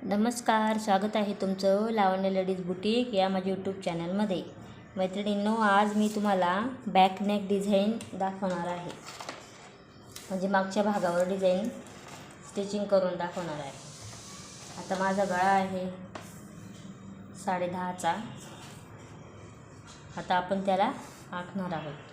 नमस्कार, स्वागत आहे तुमचं लावण्य लेडीज बुटीक या माझ्या यूट्यूब चॅनलमध्ये. मैत्रिणींनो, आज मी तुम्हाला बॅक नेक डिझाईन दाखवणार आहे. म्हणजे मागच्या भागावर डिझाईन स्टिचिंग करून दाखवणार आहे. आता माझा गळा आहे 10.5चा. आता आपण त्याला आखणार आहोत.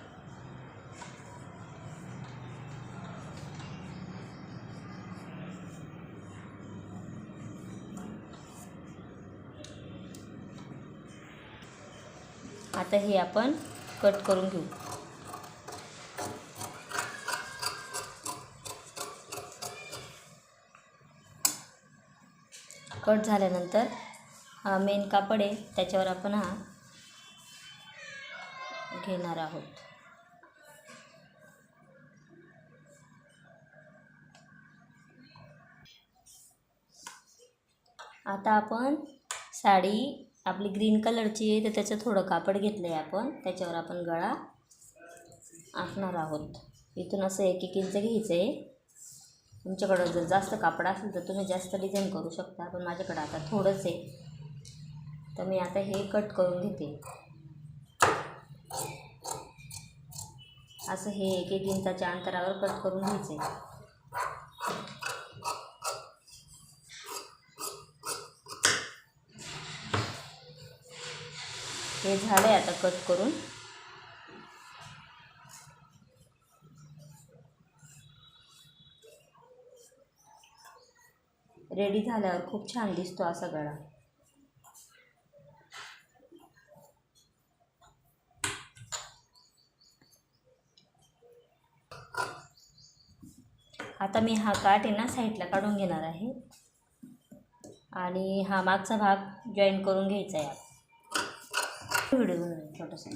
आता हे आपण कट करून घेऊ. कट झाल्यानंतर हा मेन कापड आहे, त्याच्यावर आपण हा घेणार आहोत. आता आपण साडी आपली ग्रीन कलरची आहे, तर त्याचं थोडं कापड घेतलं आहे आपण. त्याच्यावर आपण गळा आखणार आहोत. इथून असं 1-1 इंच घ्यायचं आहे. तुमच्याकडं जर जास्त कापड असेल तर तुम्ही जास्त डिझाईन करू शकता, पण माझ्याकडं आता थोडंच आहे, तर मी आता हे कट करून घेते. असं हे 1-1 इंचाच्या अंतरावर कट करून घ्यायचं आहे. हे झालं आता कट करून. रेडी झाल्यावर खूप छान दिसतो असा गळा. आता मी हा काठ आहे ना साईडला काढून घेणार आहे आणि हा मागचा भाग जॉईन करून घ्यायचा आहे. व्हिडिओ छोटासा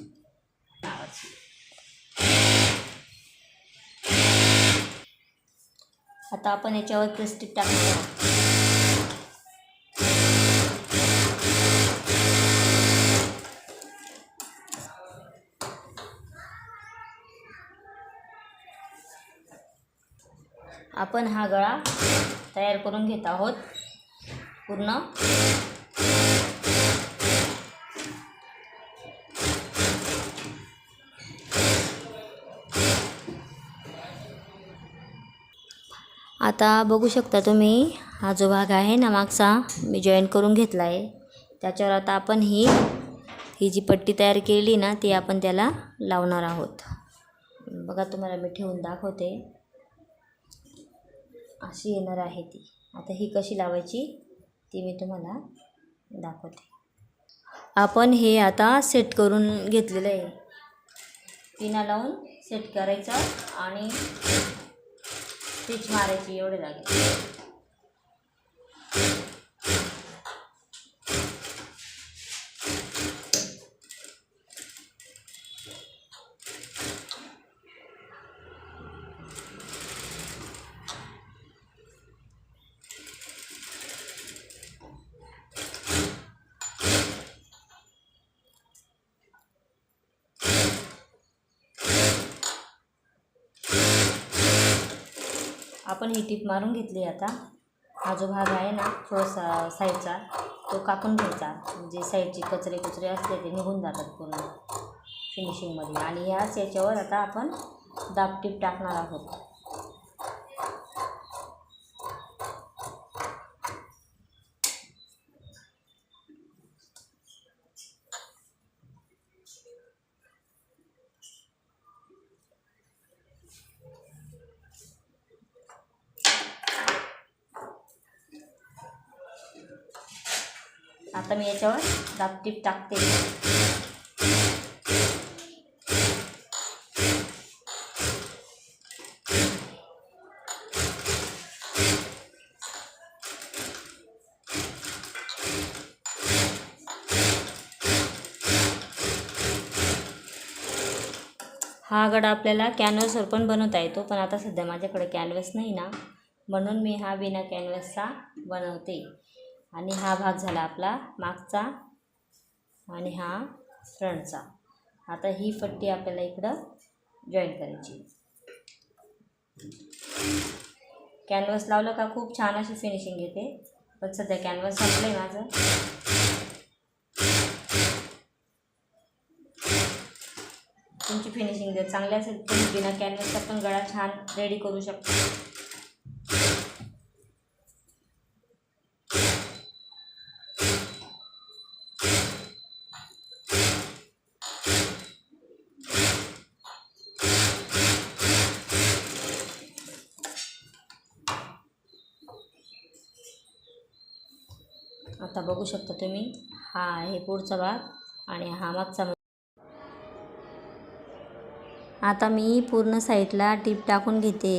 आता आपण याच्यावर प्लास्टिक टाकणार आहोत. आपण हा गळा तयार करून घेत आहोत पूर्ण. आता बघू शकता तुम्ही, हा जो भाग आहे ना मागचा मी जॉईन करून घेतला आहे. त्याच्यावर आता आपण ही जी पट्टी तयार केली ना ती आपण त्याला लावणार आहोत. बघा, तुम्हाला मी ठेवून दाखवते. अशी येणार आहे ती. आता ही कशी लावायची ती मी तुम्हाला दाखवते. आपण हे आता सेट करून घेतलेलं आहे. पिना लावून सेट करायचं आणि स्टिच मारायची, एवढे लागेल. आपण ही टीप मारून घेतली. आता हा जो भाग आहे ना थोडासा साईडचा तो कापून घ्यायचा, म्हणजे साईडचे कचरे असले ते निघून जातात पूर्ण फिनिशिंगमध्ये. आणि ह्याच याच्यावर आता आपण दाबटीप टाकणार आहोत. आता मी याच्यावर दाबटीप टाकते. हा गडा आपल्याला कॅनव्हसवर पण बनवता येतो, पण आता सध्या माझ्याकडे कॅनव्हस नाही ना, म्हणून मी हा बिना कॅनव्हसचा बनवते. आणि हा भाग झाला आपला मागचा आणि हा फ्रंटचा. आता ही पट्टी आपल्याला इकडं जॉईन करायची. कॅनव्हस लावलं का खूप छान अशी फिनिशिंग येते. पण सध्या कॅनव्हास संपलं आहे माझं. तुमची फिनिशिंग जर चांगली असेल तर तुम्ही बिना कॅनव्हासचा पण गळा छान रेडी करू शकता. आता बघू शकता तुम्ही, हा आहे पुढचा भाग आणि हा मागचा भाग. आता मी पूर्ण साईडला टीप टाकून घेते.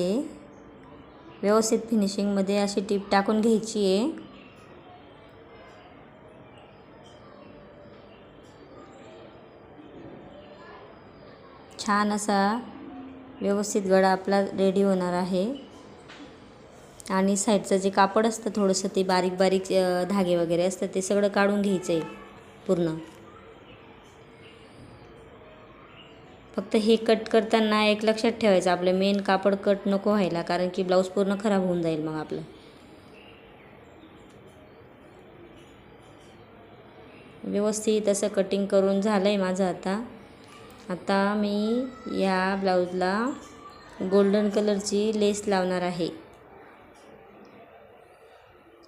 व्यवस्थित फिनिशिंगमध्ये अशी टीप टाकून घ्यायची आहे. छान असा व्यवस्थित गळा आपला रेडी होणार आहे. आणि साईडचं जे कापड असतं थोडंसं ते बारीक बारीक धागे वगैरे असतात ते सगळं काढून घ्यायचं आहे पूर्ण. फक्त हे कट करताना एक लक्षात ठेवायचं, आपलं मेन कापड कट नको व्हायला, कारण की ब्लाऊज पूर्ण खराब होऊन जाईल मग आपलं. व्यवस्थित असं कटिंग करून झालं आहे माझं. आता मी या ब्लाऊजला गोल्डन कलरची लेस लावणार आहे.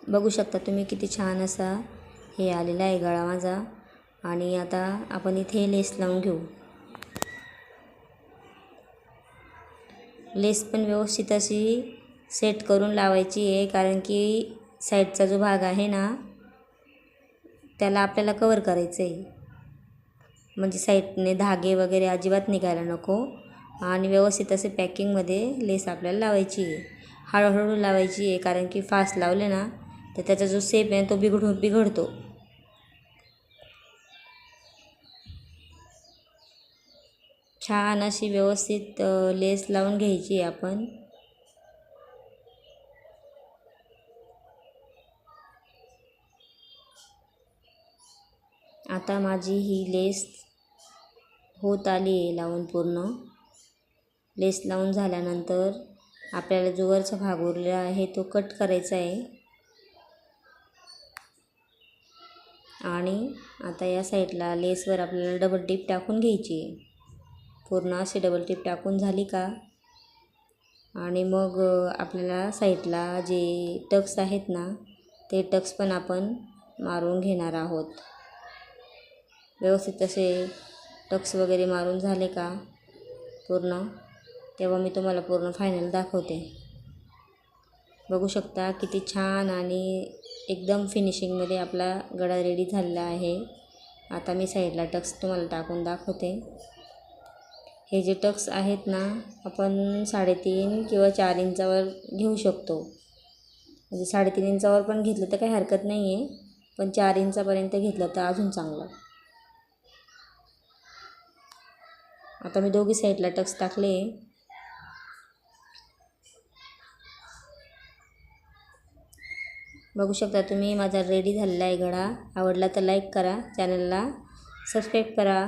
बघू शकता तुम्ही किती छान असा हे आलेला आहे गळा माझा. आणि आता आपण इथे लेस लावून घेऊ. लेस पण व्यवस्थित अशी सेट करून लावायची आहे, कारण की साईडचा जो भाग आहे ना त्याला आपल्याला कवर करायचं आहे. म्हणजे साईडने धागे वगैरे अजिबात निघायला नको. आणि व्यवस्थित असे पॅकिंगमध्ये लेस आपल्याला लावायची आहे. हळूहळू लावायची आहे, कारण की फास्ट लावले ना तर त्याचा जो शेप आहे तो बिघडतो. छान अशी व्यवस्थित लेस लावून घ्यायची आहे आपण. आता माझी ही लेस होत आली आहे लावून पूर्ण. लेस लावून झाल्यानंतर आपल्याला जो वरचा भाग उरलेला आहे तो कट करायचा आहे. आणि आता या साईडला लेसवर आपल्याला डबल टिप टाकून घ्यायची आहे. पूर्ण अशी डबल टिप टाकून झाली का, आणि मग आपल्याला साईडला जे टक्स आहेत ना ते टक्स पण आपण मारून घेणार आहोत. व्यवस्थित असे टक्स वगैरे मारून झाले का पूर्ण, तेव्हा मी तुम्हाला पूर्ण फायनल दाखवते. बघू शकता किती छान आणि एकदम फिनिशिंगमध्ये आपला गळा रेडी झालेला आहे. आता मी साईडला टक्स तुम्हाला टाकून दाखवते. हे जे टक्स आहेत ना आपण 3.5 किंवा 4 इंचावर घेऊ शकतो. म्हणजे 3.5 इंचावर पण घेतलं तर काही हरकत नाही आहे, पण 4 इंचापर्यंत घेतलं तर अजून चांगलं. आता मी दोघी साईडला टक्स टाकले. बघू शकता तुम्ही माझा रेडी झालेला आहे गळा. आवडला तर लाईक करा, चॅनलला सबस्क्राईब करा.